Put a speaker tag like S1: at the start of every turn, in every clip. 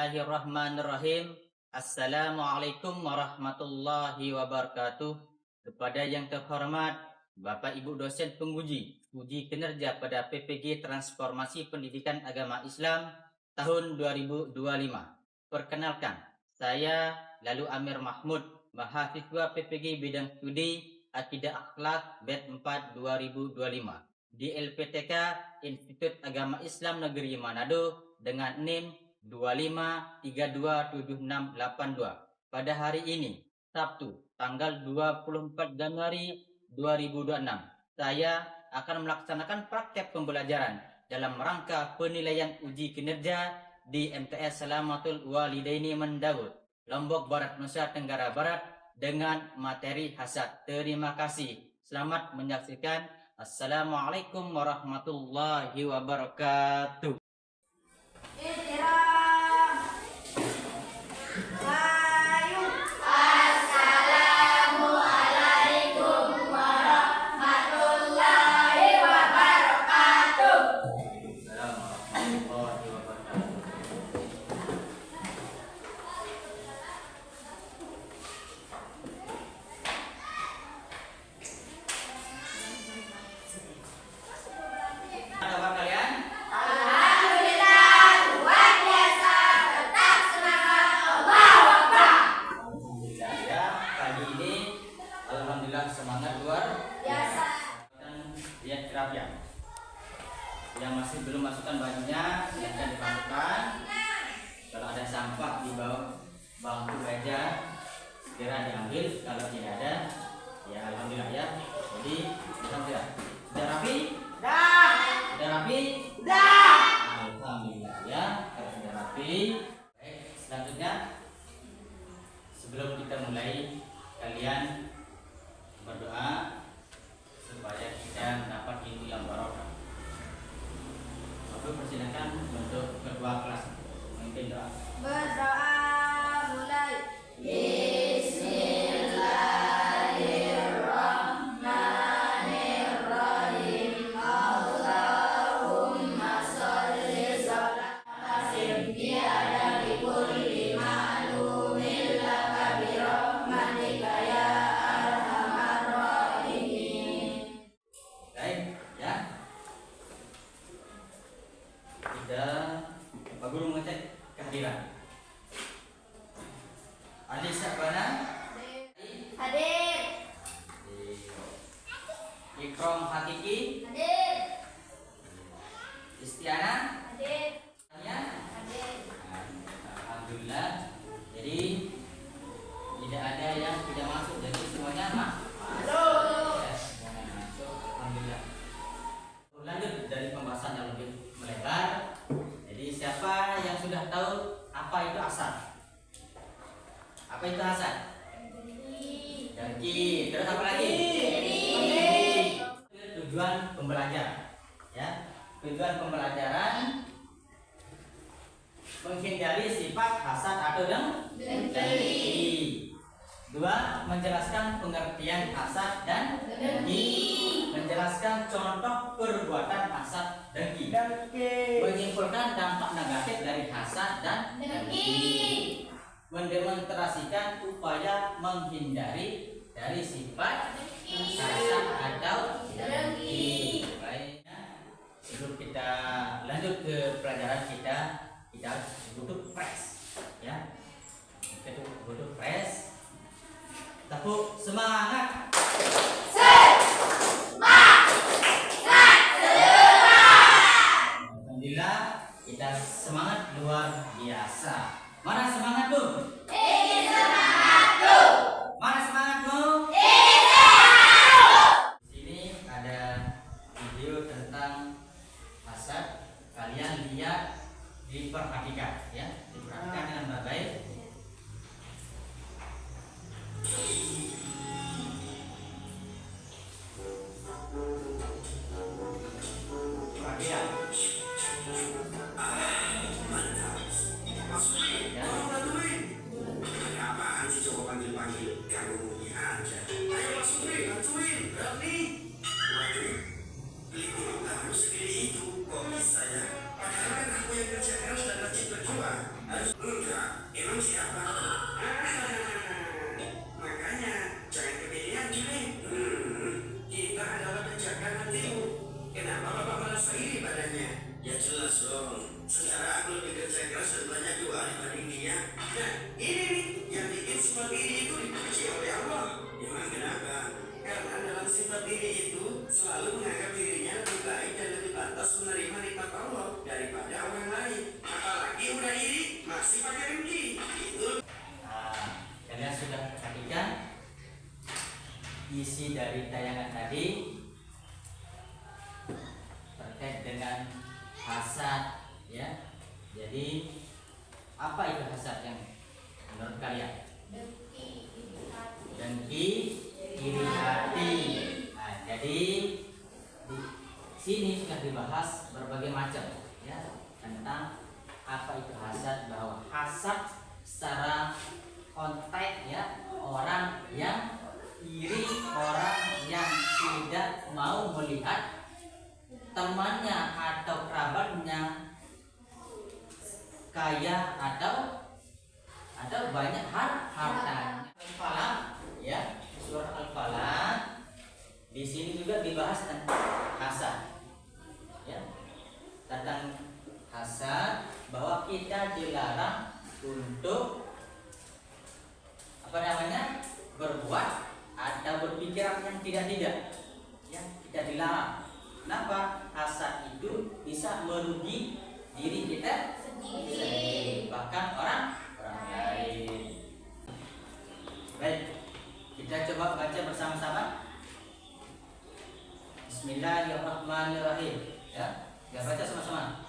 S1: Bismillahirrahmanirrahim. Assalamualaikum warahmatullahi wabarakatuh. Kepada yang terhormat Bapak Ibu dosen penguji uji kinerja pada PPG Transformasi Pendidikan Agama Islam tahun 2025. Perkenalkan, saya Lalu Amir Mahmud, mahasiswa PPG bidang studi Akidah Akhlak BED 4 2025 di LPTK Institut Agama Islam Negeri Manado dengan NIM 25327682. Pada hari ini, Sabtu, tanggal 24 Januari 2026, saya akan melaksanakan praktek pembelajaran dalam rangka penilaian uji kinerja di MTS Salamatul Walidaini Mendaud, Lombok Barat, Nusa Tenggara Barat dengan materi hasad. Terima kasih. Selamat menyaksikan. Assalamualaikum warahmatullahi wabarakatuh. Semangat luar biasa. Dan lihat kerapnya yang masih belum masukkan bajunya silahkan dimasukkan. Kalau ada sampah di bawah bangku meja segera diambil. Kalau tidak ada, ya alhamdulillah ya. Jadi alhamdulillah. Sudah rapi? Sudah. Sudah rapi? Sudah. Alhamdulillah ya. Kalau sudah rapi. Baik, selanjutnya sebelum kita mulai, kalian berdoa supaya kita mendapat ilmu yang barokah. Aku persilakan untuk kedua kelas memimpin doa.
S2: Berdoa mulai. Bismillahirrahmanirrahim. Allahumma sholli sholatan tiada bi kulli ma'lumin laka bi rahmatika ya arhamar rahimin.
S1: Baik, ya. Kita Pak Guru mengecek kehadiran. Adik Syakbana
S2: Hadir.
S1: Ikram Hakiki
S2: Hadir.
S1: Istiana
S2: Hadir.
S1: ya.
S2: Hadir.
S1: Alhamdulillah. Jadi tidak ada yang tidak masuk, jadi semuanya masuk. Ya, semuanya masuk. Alhamdulillah. Lanjut dari pembahasan yang lebih melebar. Jadi siapa yang sudah tahu apa itu asal? Apa itu hasad? Dengki. Terus apa lagi? Iri. Tujuan pembelajaran. Ya. Tujuan pembelajaran menghindari sifat hasad atau dengki. Dua, menjelaskan pengertian hasad dan dengki. Menjelaskan contoh perbuatan hasad dengki. Menyimpulkan dampak negatif dari hasad dan dengki. Mendemonstrasikan upaya menghindari dari sifat hasad atau dengki. Baiknya, sebelum kita lanjut ke pelajaran kita butuh fresh, ya. Kita butuh fresh. Tepuk semangat. Alhamdulillah, kita semangat luar biasa. Mana semangat Bu?
S2: Ingin semangat, Bu.
S1: Mana semangat Bu?
S2: Ingin semangat, Bu.
S3: sifat diri itu selalu menganggap dirinya lebih baik dan lebih pantas menerima nikmat Allah daripada orang lain. Apalagi udah iri masih pakai dengki. Itu.
S1: Kalian sudah perhatikan isi dari tayangan tadi terkait dengan hasad, ya. Jadi apa itu hasad yang menurut kalian? Dengki, iri hati. Nah, jadi di sini sudah dibahas berbagai macam, ya, tentang apa itu hasad, bahwa hasad secara konteks, ya, orang yang iri, orang yang tidak mau melihat temannya atau kerabatnya kaya atau banyak hartanya. Al-Falaq, ya, surah Al-Falaq. Di sini juga dibahas tentang hasad, ya, tentang hasad, bahwa kita dilarang untuk berbuat atau berpikiran yang tidak, ya, kita dilarang. Kenapa? Hasad itu bisa merugi diri kita sendiri, bahkan orang lain. Baik, kita coba baca bersama-sama. Bismillahirrahmanirrahim. Ya, kita baca sama-sama.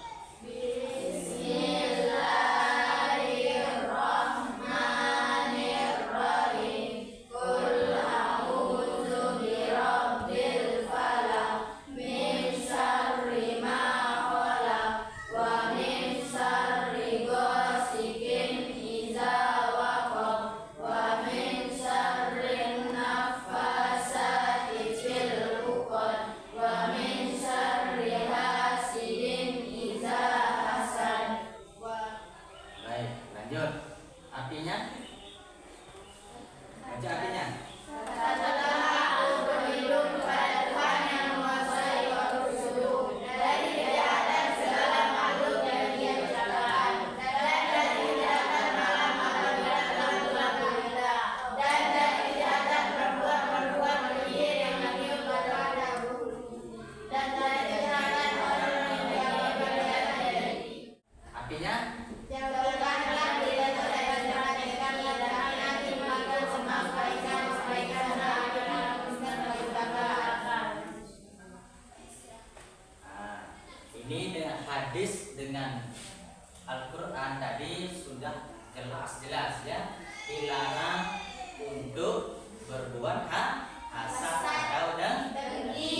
S1: Ini dengan hadis dengan Al-Quran tadi sudah jelas, ya, dilarang untuk berbuat hasad atau dengki.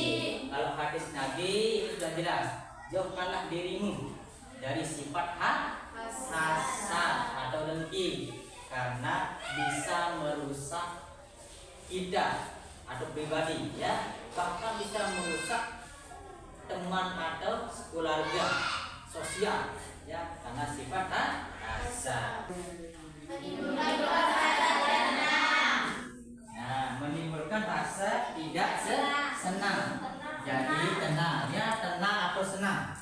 S1: Kalau hadis Nabi itu sudah jelas, jauhkanlah dirimu dari sifat hasad atau dengki, karena bisa merusak kita atau pribadi, ya, bahkan bisa merusak teman atau keluarga sosial, ya, karena sifat hasad. Nah, menimbulkan rasa tidak senang. Jadi tenang, ya, tenang atau senang.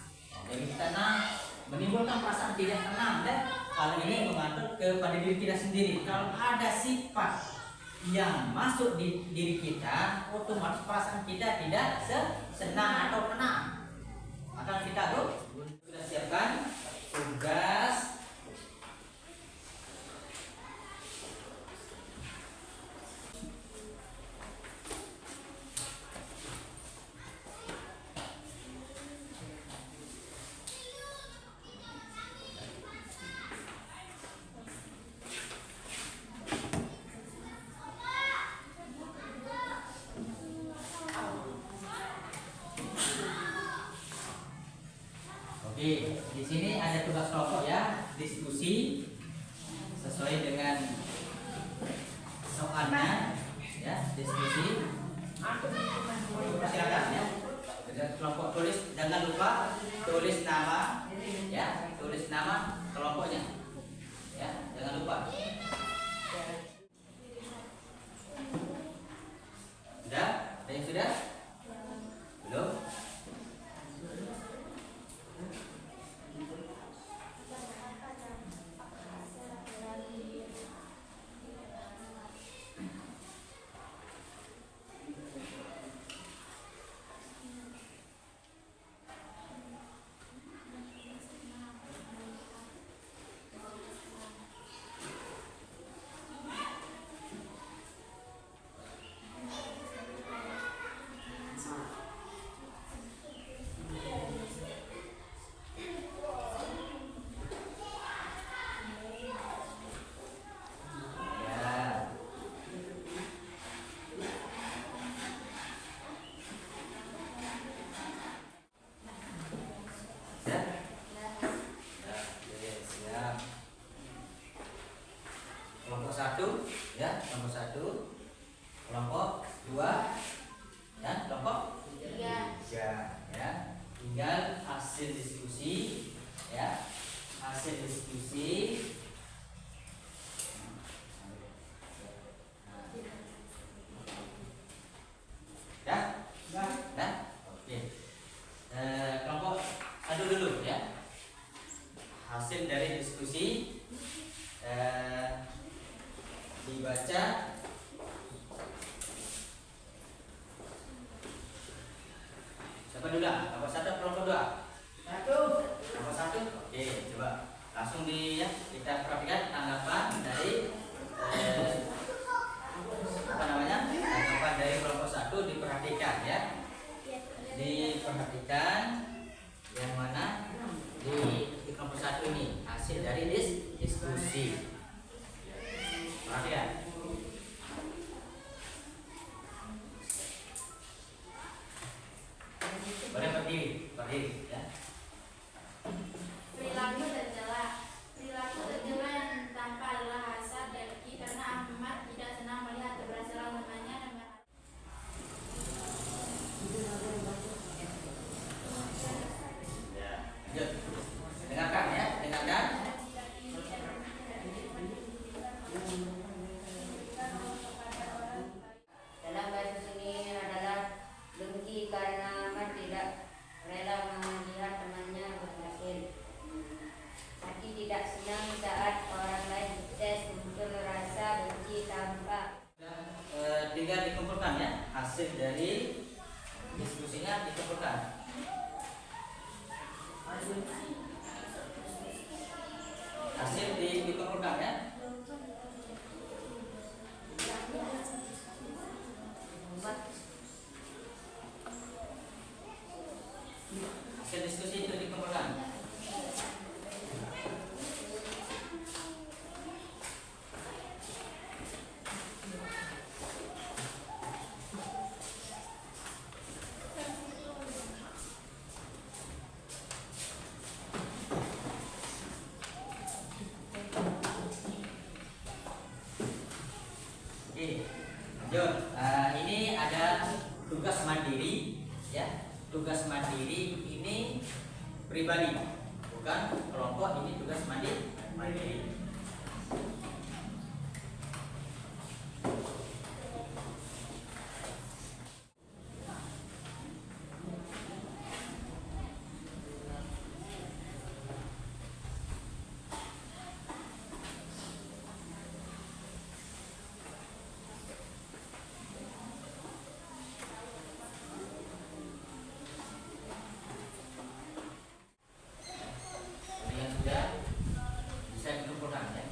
S1: Jadi tenang menimbulkan perasaan tidak tenang, dan hal ini mengatur kepada diri kita sendiri. Kalau ada sifat yang masuk di diri kita, otomatis perasaan kita tidak senang atau tenang. Maka kita sudah siapkan tugas Oke, di sini ada tugas kelompok, ya, diskusi sesuai dengan soalnya, ya, diskusi. Silakan, ya. Kelompok tulis, jangan lupa tulis nama, ya, tulis nama kelompoknya, ya, jangan lupa. Sudah? Ada yang sudah? Belum? Siapa dulu? Kelompok 1, kelompok 2? Kelompok 1. Oke, coba langsung kita perhatikan tanggapan dari tanggapan dari kelompok 1 diperhatikan ya. Diperhatikan yang mana di kelompok 1 ini hasil dari diskusi. Perhatikan. Boleh berdiri ya.
S2: Perilaku tercela yang tampak adalah hasad dengki karena Ahmad tidak senang melihat keberhasilan temannya dan
S1: Ya, lanjut. Dengarkan ya, dengarkan.
S4: Dalam kasus ini adalah dengki karena Ahmad tidak rela melihat temannya berhasil. Hati tidak senang saat orang lain sukses, muncul rasa benci tampak.
S1: Tinggal dikumpulkan ya, hasil dari diskusinya dikumpulkan. Hasil dikumpulkan ya. Hasil diskusi itu dikumpulkan. Oke, lanjut. Ini ada tugas mandiri, ya. Tugas mandiri ini pribadi, bukan kelompok. Ini tugas mandiri. Yang sudah bisa dikumpulkan ya.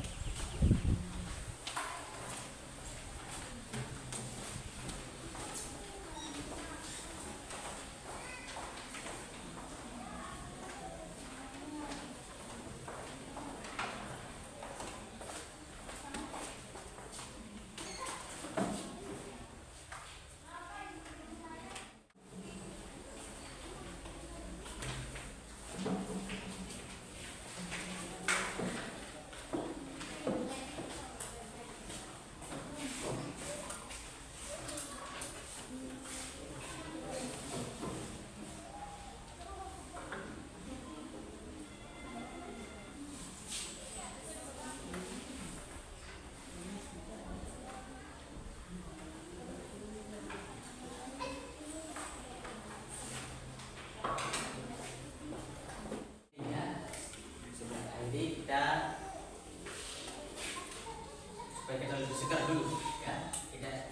S1: Supaya kita lebih segar dulu ya, kita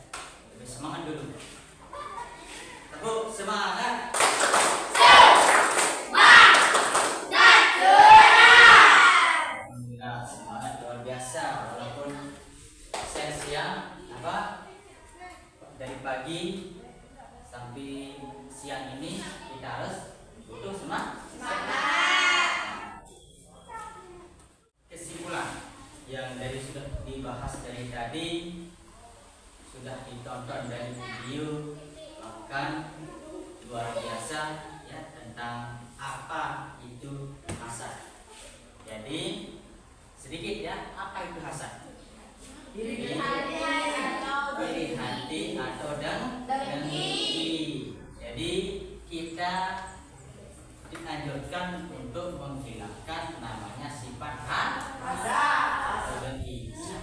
S1: lebih semangat dulu. Tepuk semangat. Alhamdulillah, semangat luar biasa. Walaupun siang dari pagi sampai siang ini kita harus butuh semangat. Kesimpulan yang sudah dibahas dari tadi, sudah ditonton dari video, bahkan luar biasa ya, tentang apa itu hasad. Jadi sedikit ya, apa itu hasad? Iri hati atau dengki. Jadi kita dianjurkan untuk menghilangkan namanya sifat hasad.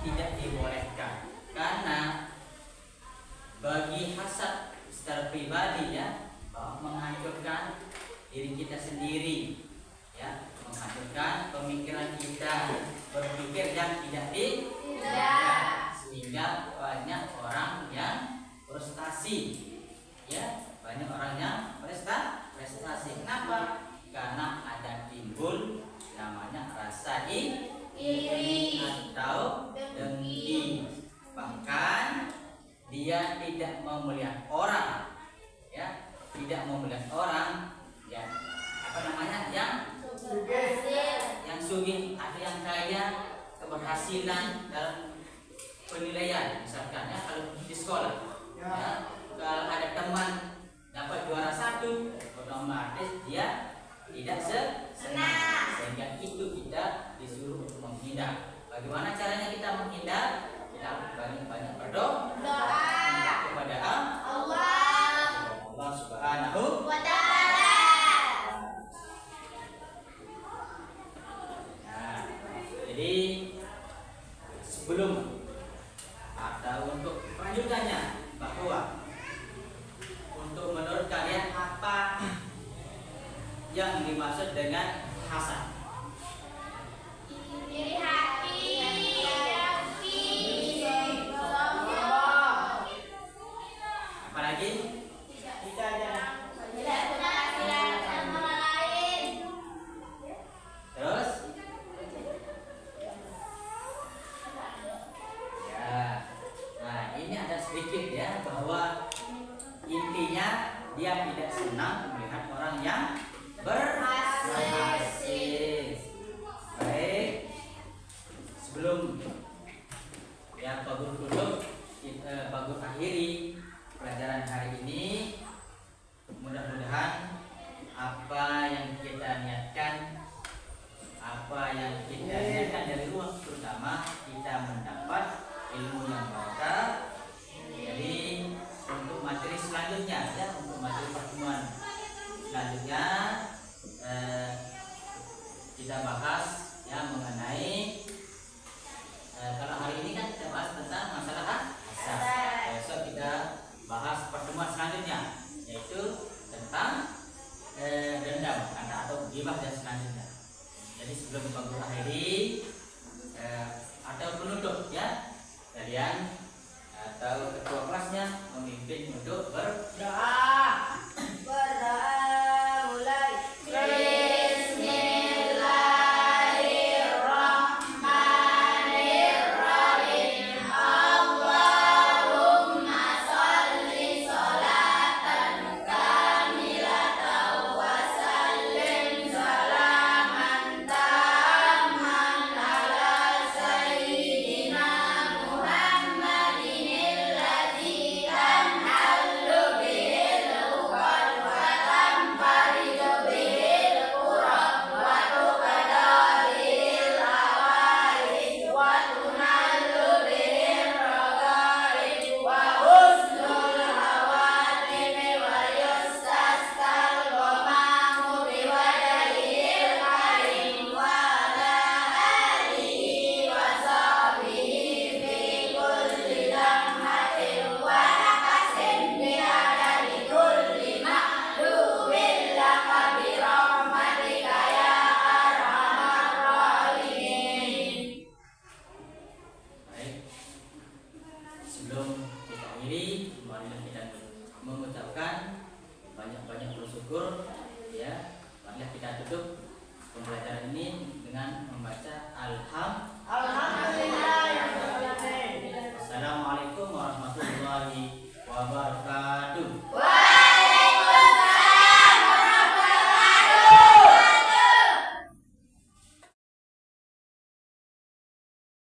S1: Tidak dibolehkan, karena bagi hasad secara pribadi ya, menghancurkan diri kita sendiri ya, menghancurkan pemikiran kita, berpikir yang tidak, sehingga banyak orang yang frustasi ya, banyak orang yang frustasi tidak mau melihat orang ya apa namanya yang sugih atau yang kaya keberhasilan dalam penilaian, misalkan ya kalau di sekolah ya, kalau ada teman dapat juara 1 otomatis dia tidak senang, sehingga itu kita disuruh untuk menghindar. Bagaimana caranya kita menghindar? Kita banyak-banyak berdoa kepada Allah Subhanahu wa Ta'ala. Nah, jadi sebelum atau untuk kelanjutannya, bahwa untuk menurut kalian apa yang dimaksud dengan hasad?
S2: Iri hati,
S1: Apalagi?
S2: tidak berhasilan sama orang lain.
S1: Terus? Ya. Nah, ini ada sedikit ya, bahwa intinya dia tidak senang melihat orang yang berhasil. Baik. Sebelum ya Pak Guru akhiri pelajaran hari ini, mudah-mudahan apa yang kita niatkan, dari ruang, terutama kita mendapat ilmu yang barokah. Jadi untuk materi selanjutnya ya, untuk materi pertemuan selanjutnya kita bahas ya mengenai kalau hari ini kan kita bahas tentang masalah hasad. Besok kita bahas pertemuan selanjutnya, yaitu tentang dendam atau ghibah dan selanjutnya. Jadi sebelum Pak Guru akhiri atau penutup ya, kalian atau ketua kelasnya memimpin untuk berdoa.
S4: Mulai.
S1: Pembelajaran ini dengan membaca
S4: Alhamdulillah.